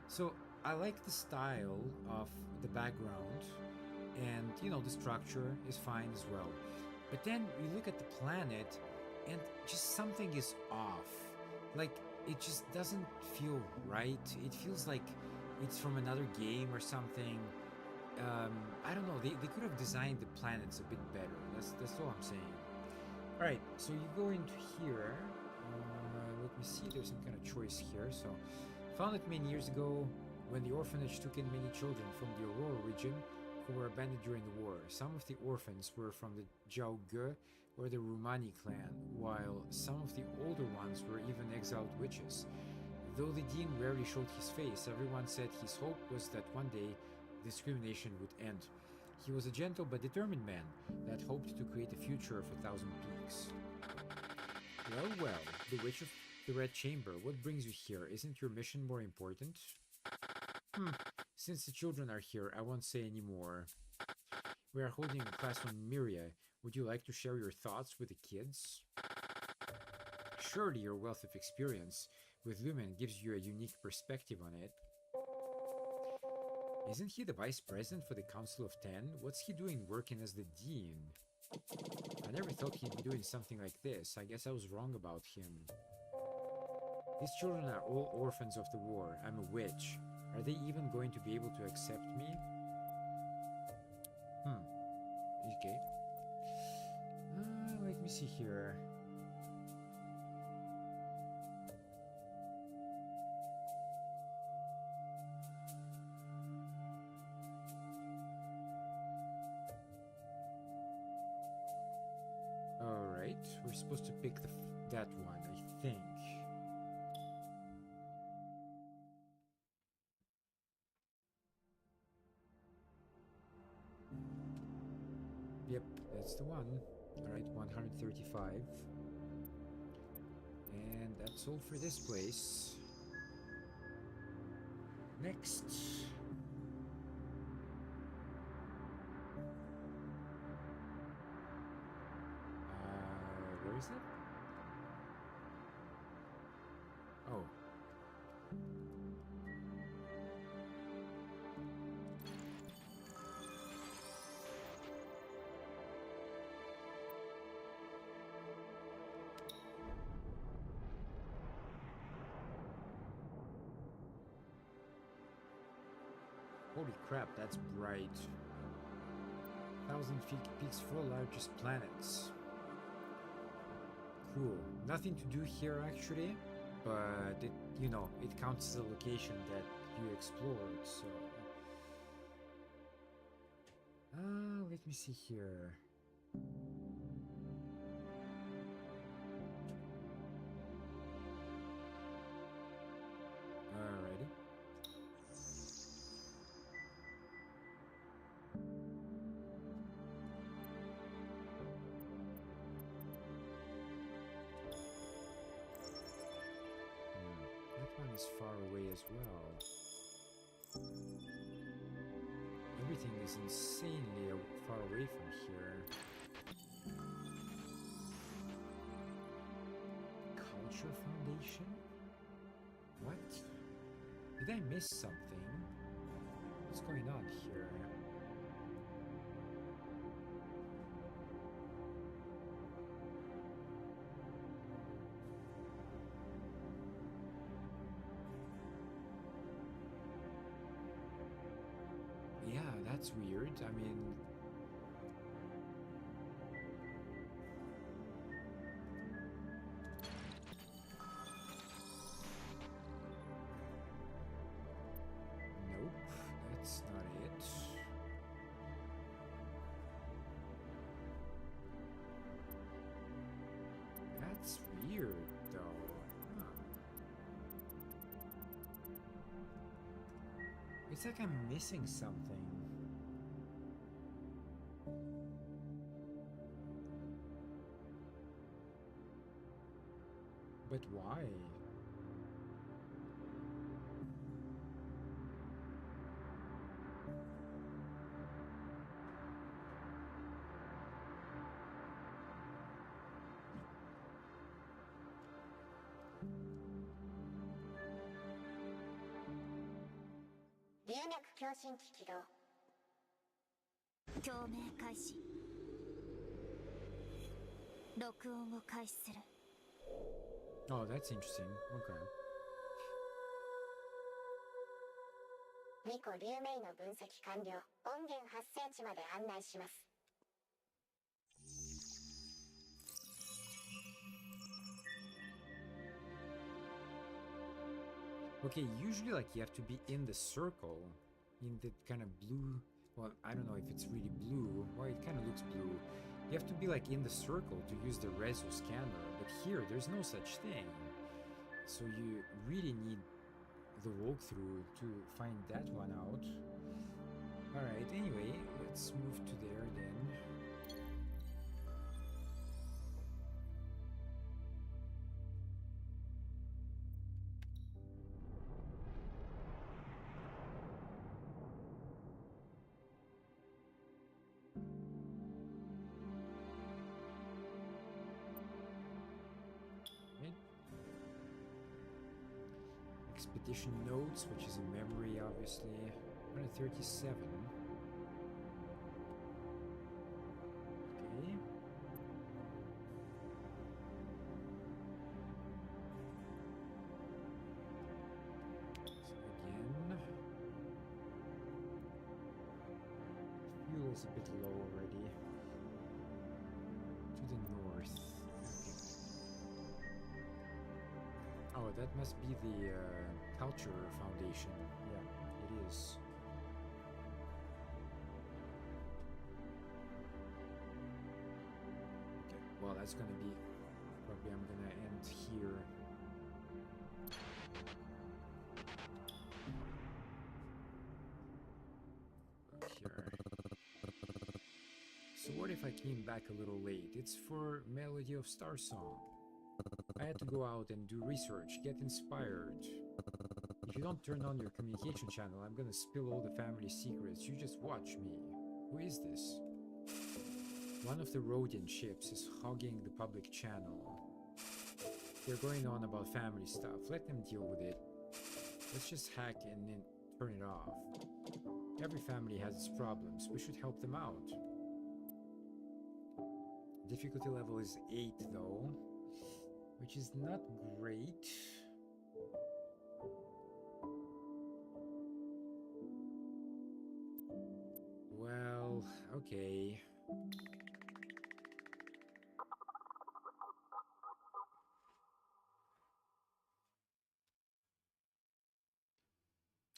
So I like the style of the background, and you know the structure is fine as well. But then you look at the planet, and just something is off. Like it just doesn't feel right. It feels like it's from another game or something. I don't know. They could have designed the planets a bit better. That's all I'm saying. Alright, so you go into here. Let me see, there's some kind of choice here. So, founded many years ago when the orphanage took in many children from the Aurora region who were abandoned during the war. Some of the orphans were from the Jiaoge or the Rumani clan, while some of the older ones were even exiled witches. Though the dean rarely showed his face, everyone said his hope was that one day discrimination would end. He was a gentle but determined man that hoped to create a future of 1,000 peaks. Well, the Witch of the Red Chamber, what brings you here? Isn't your mission more important? Since the children are here, I won't say any more. We are holding a class on Miria. Would you like to share your thoughts with the kids? Surely your wealth of experience with Lumen gives you a unique perspective on it. Isn't he the vice president for the Council of Ten? What's he doing working as the dean? I never thought he'd be doing something like this. I guess I was wrong about him. These children are all orphans of the war. I'm a witch. Are they even going to be able to accept me? Okay. Let me see here. Alright, we're supposed to pick that one, I think. Yep, that's the one. Alright, 135. And that's all for this place. Next. Where is it? Oh. Holy crap, that's bright. 1,000 peaks, 4 largest planets. Cool. Nothing to do here actually, but it, you know, it counts as a location that you explored, so... let me see here. Alrighty. That one is far away as well. Everything is insanely far away from here. Culture Foundation? What? Did I miss something? What's going on here? Yeah, that's weird. I mean... Nope, that's not it. That's weird, though. Huh. It's like I'm missing something. But why?共鳴開始。録音を開始する。 Oh, that's interesting. Okay. 2個流明の分析完了。音源発生地まで案内します。 Okay, usually like you have to be in the circle, in the kind of blue, well, I don't know if it's really blue, well, it kind of looks blue. You have to be like in the circle to use the Reso scanner, but here there's no such thing. So you really need the walkthrough to find that one out. Alright, anyway, let's move to there then. Expedition notes, which is a memory, obviously. 137. Okay. is a bit low already. To the north. Okay. Oh, that must be the Culture Foundation. Yeah, it is. Okay, well, that's gonna be... Probably I'm gonna end here. So what if I came back a little late? It's for Melody of Starsong. I had to go out and do research, get inspired. If you don't turn on your communication channel, I'm gonna spill all the family secrets. You just watch me. Who is this? One of the Rhodian ships is hogging the public channel. They're going on about family stuff. Let them deal with it. Let's just hack and then turn it off. Every family has its problems. We should help them out. Difficulty level is 8 though, which is not great. Well, okay.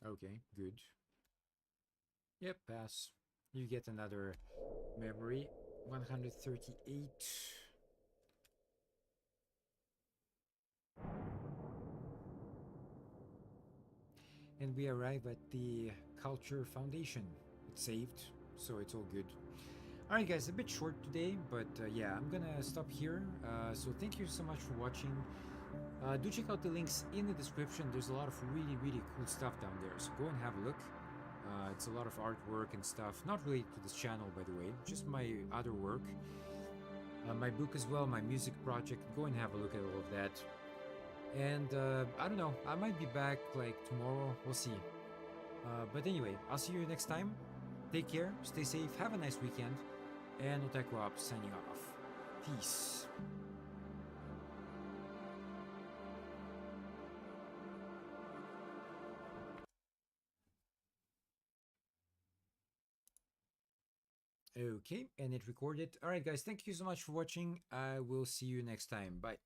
Okay, good. Yep, pass. You get another memory. 138. And we arrive at the Culture Foundation. It's saved, so it's all good. Alright guys, a bit short today, but yeah, I'm gonna stop here. So thank you so much for watching. Do check out the links in the description. There's a lot of really, really cool stuff down there, so go and have a look. It's a lot of artwork and stuff, not related to this channel by the way, just my other work. My book as well, my music project. Go and have a look at all of that. And I don't know, I might be back like tomorrow, we'll see. But anyway, I'll see you next time. Take care, stay safe, have a nice weekend, and Otaku Ops signing off. Peace. Okay, and it recorded. Alright guys, thank you so much for watching. I will see you next time. Bye.